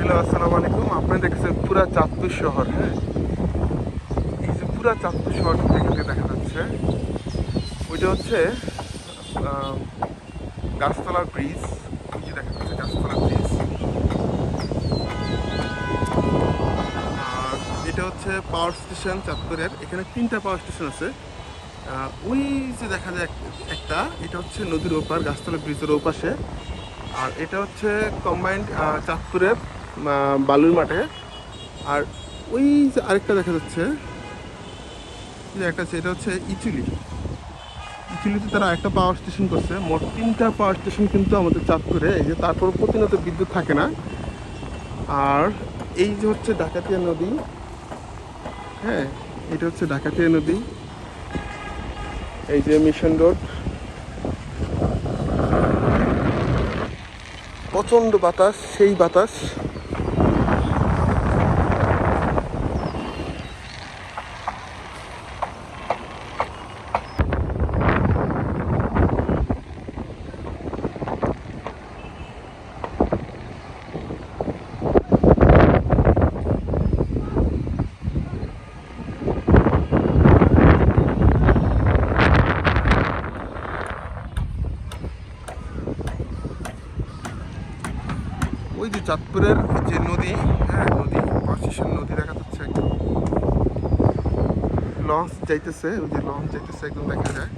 Hello, আসসালামু আলাইকুম। আপনারা দেখছেন পুরা চাঁদপুর শহর। হ্যাঁ, এই যে পুরা চাঁদপুর শহর থেকে দেখা যাচ্ছে, ওইটা হচ্ছে আহ, গাছতলা ব্রিজ। ওই যে দেখা যাচ্ছে গাছতলা ব্রিজ। আর এটা হচ্ছে পাওয়ার স্টেশন চাঁদপুরের। এখানে 3টা পাওয়ার স্টেশন আছে। ওই যে দেখা যায় একটা, এটা হচ্ছে নদীর ওপার, গাছতলা ব্রিজের ওপাশে। আর এটা হচ্ছে কম্বাইন্ড চাঁদপুরের বালুর মাঠে। আর ওই যে আরেকটা দেখা যাচ্ছে, যে একটা আছে, এটা হচ্ছে ইচুলিতে তারা একটা পাওয়ার স্টেশন করছে। মোট 3টা পাওয়ার স্টেশন কিন্তু আমাদের চাঁদপুরে। এই যে তারপর প্রতিনিয়ত বিদ্যুৎ থাকে না। আর এই যে হচ্ছে ডাকাতিয়া নদী। হ্যাঁ, এটা হচ্ছে ডাকাতিয়া নদী। এই যে মিশন রোড, প্রচণ্ড বাতাস, সেই বাতাস। ওই যে চাঁদপুরের যে নদী, হ্যাঁ নদী, পাঁচশিশান নদী দেখা যাচ্ছে একদম। লঞ্চ যাইতেছে, ওই যে লঞ্চ যাইতেছে একদম দেখা যায়।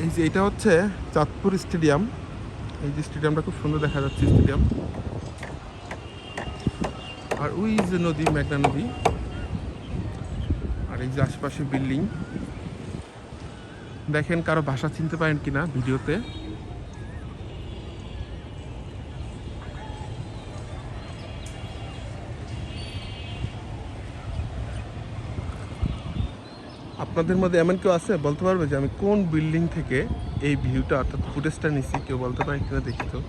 এই যে এটা হচ্ছে চাঁদপুর স্টেডিয়াম। এই যে স্টেডিয়ামটা খুব সুন্দর দেখা যাচ্ছে, স্টেডিয়াম। আর ওই যে নদী, মেঘনা নদী। আর এই যে আশেপাশে বিল্ডিং দেখেন, কারো ভাষা চিনতে পারেন কিনা ভিডিওতে। আপনাদের মধ্যে এমন কেউ আছে বলতে পারবে যে আমি কোন বিল্ডিং থেকে এই ভিউটা অর্থাৎ ফুটেজটা নিছি? কেউ বলতে পারে কিনা দেখি তো।